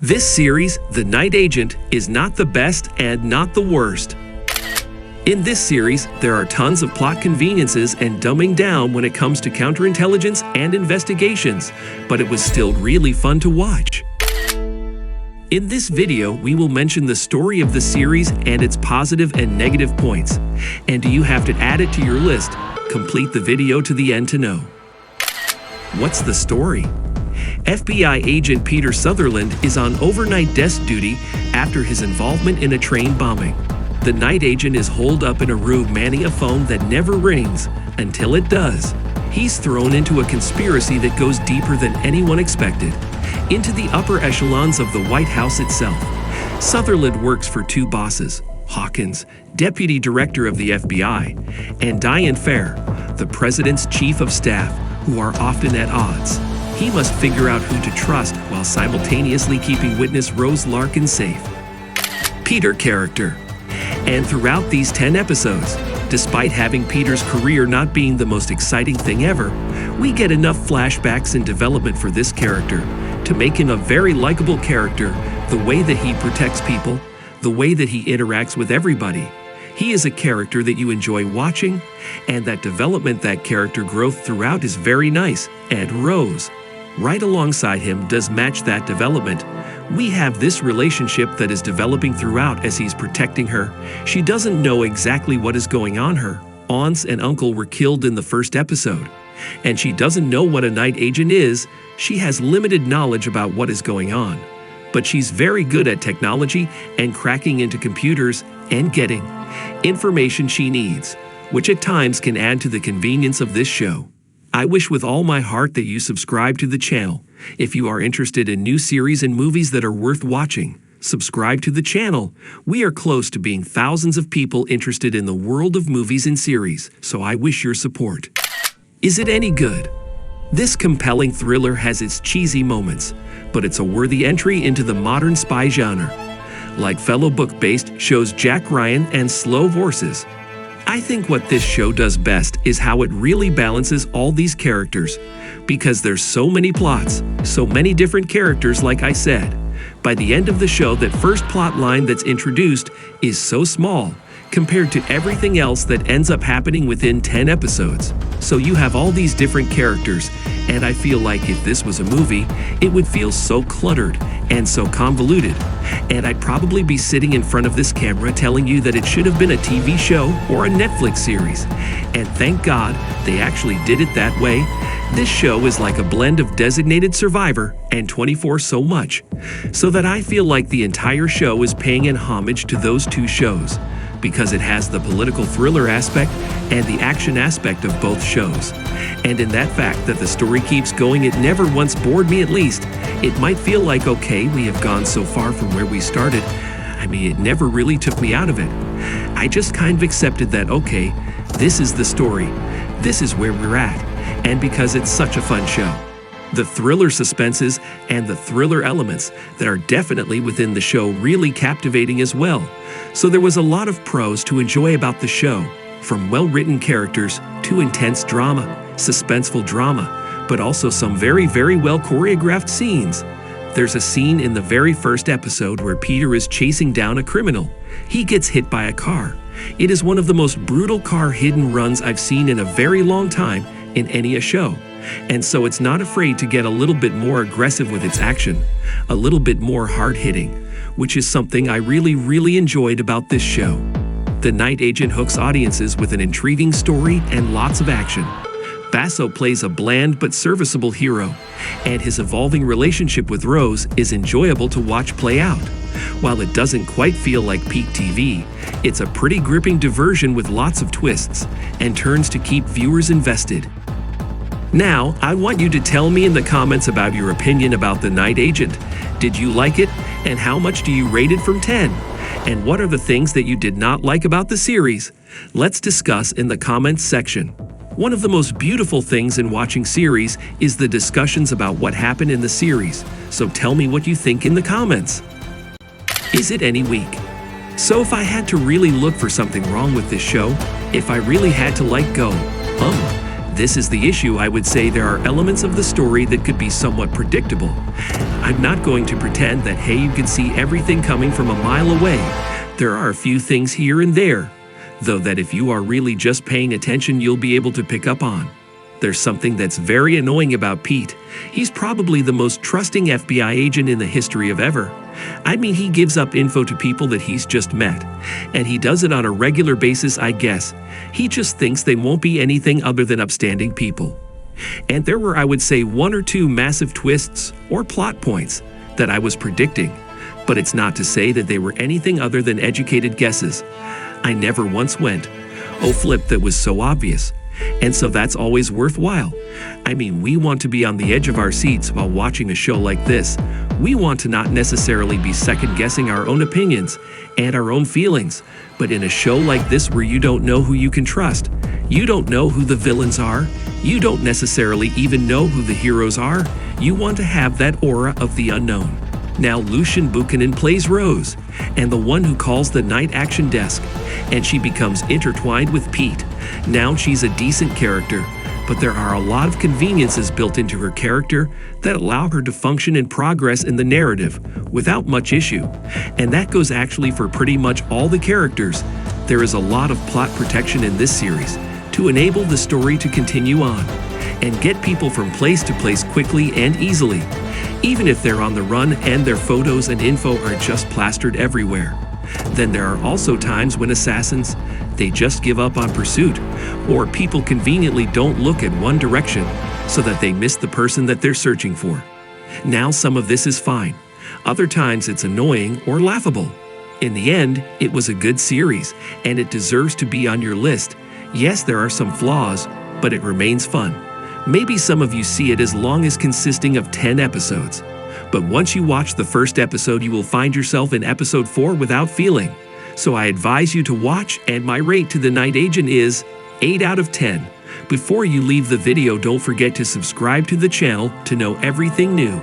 This series, The Night Agent, is not the best and not the worst. In this series, there are tons of plot conveniences and dumbing down when it comes to counterintelligence and investigations, but it was still really fun to watch. In this video, we will mention the story of the series and its positive and negative points. And do you have to add it to your list? Complete the video to the end to know. What's the story? FBI agent Peter Sutherland is on overnight desk duty after his involvement in a train bombing. The night agent is holed up in a room manning a phone that never rings until it does. He's thrown into a conspiracy that goes deeper than anyone expected, into the upper echelons of the White House itself. Sutherland works for two bosses, Hawkins, deputy director of the FBI, and Diane Fair, the president's chief of staff, who are often at odds. He must figure out who to trust while simultaneously keeping witness Rose Larkin safe. Peter character. And throughout these 10 episodes, despite having Peter's career not being the most exciting thing ever, we get enough flashbacks and development for this character to make him a very likable character, the way that he protects people, the way that he interacts with everybody. He is a character that you enjoy watching, and that development, that character growth throughout is very nice, and Rose, right alongside him, does match that development. We have this relationship that is developing throughout as he's protecting her. She doesn't know exactly what is going on. Her aunts and uncle were killed in the first episode, and she doesn't know what a night agent is. She has limited knowledge about what is going on, but she's very good at technology and cracking into computers and getting information she needs, which at times can add to the convenience of this show. I wish with all my heart that you subscribe to the channel. If you are interested in new series and movies that are worth watching, subscribe to the channel. We are close to being thousands of people interested in the world of movies and series, so I wish your support. Is it any good? This compelling thriller has its cheesy moments, but it's a worthy entry into the modern spy genre. Like fellow book-based shows Jack Ryan and Slow Horses, I think what this show does best is how it really balances all these characters, because there's so many plots, so many different characters. Like I said, by the end of the show, that first plot line that's introduced is so small compared to everything else that ends up happening within 10 episodes. So you have all these different characters, and I feel like if this was a movie, it would feel so cluttered and so convoluted. And I'd probably be sitting in front of this camera telling you that it should have been a TV show or a Netflix series. And thank God they actually did it that way. This show is like a blend of Designated Survivor and 24 so much, so that I feel like the entire show is paying an homage to those two shows, because it has the political thriller aspect and the action aspect of both shows. And in that fact that the story keeps going, it never once bored me. At least it might feel like, okay, we have gone so far from where we started. I mean, it never really took me out of it. I just kind of accepted that, okay, this is the story, this is where we're at. And because it's such a fun show, the thriller suspenses and the thriller elements that are definitely within the show really captivating as well. So there was a lot of pros to enjoy about the show, from well-written characters to intense drama, suspenseful drama, but also some very, very well choreographed scenes. There's a scene in the very first episode where Peter is chasing down a criminal. He gets hit by a car. It is one of the most brutal car hidden runs I've seen in a very long time in any show. And so it's not afraid to get a little bit more aggressive with its action, a little bit more hard-hitting, which is something I really, really enjoyed about this show. The Night Agent hooks audiences with an intriguing story and lots of action. Basso plays a bland but serviceable hero, and his evolving relationship with Rose is enjoyable to watch play out. While it doesn't quite feel like peak TV, it's a pretty gripping diversion with lots of twists and turns to keep viewers invested. Now, I want you to tell me in the comments about your opinion about The Night Agent. Did you like it? And how much do you rate it from 10? And what are the things that you did not like about the series? Let's discuss in the comments section. One of the most beautiful things in watching series is the discussions about what happened in the series. So tell me what you think in the comments. Is it any weak? So if I had to really look for something wrong with this show, if I really had to let go, this is the issue. I would say there are elements of the story that could be somewhat predictable. I'm not going to pretend that, hey, you can see everything coming from a mile away. There are a few things here and there, though, that if you are really just paying attention, you'll be able to pick up on. There's something that's very annoying about Pete. He's probably the most trusting FBI agent in the history of ever. I mean, he gives up info to people that he's just met, and he does it on a regular basis, I guess. He just thinks they won't be anything other than upstanding people. And there were, I would say, one or two massive twists or plot points that I was predicting, but it's not to say that they were anything other than educated guesses. I never once went, "Oh flip, that was so obvious." And so that's always worthwhile. I mean, we want to be on the edge of our seats while watching a show like this. We want to not necessarily be second-guessing our own opinions and our own feelings. But in a show like this where you don't know who you can trust, you don't know who the villains are, you don't necessarily even know who the heroes are, you want to have that aura of the unknown. Now Lucien Buchanan plays Rose, and the one who calls the night action desk, and she becomes intertwined with Pete. Now she's a decent character, but there are a lot of conveniences built into her character that allow her to function and progress in the narrative without much issue. And that goes actually for pretty much all the characters. There is a lot of plot protection in this series to enable the story to continue on and get people from place to place quickly and easily, even if they're on the run and their photos and info are just plastered everywhere. Then there are also times when assassins, they just give up on pursuit, or people conveniently don't look at one direction so that they miss the person that they're searching for. Now some of this is fine. Other times it's annoying or laughable. In the end, it was a good series, and it deserves to be on your list. Yes, there are some flaws, but it remains fun. Maybe some of you see it as long as consisting of 10 episodes. But once you watch the first episode, you will find yourself in episode 4 without feeling. So I advise you to watch, and my rate to The Night Agent is 8 out of 10. Before you leave the video, don't forget to subscribe to the channel to know everything new.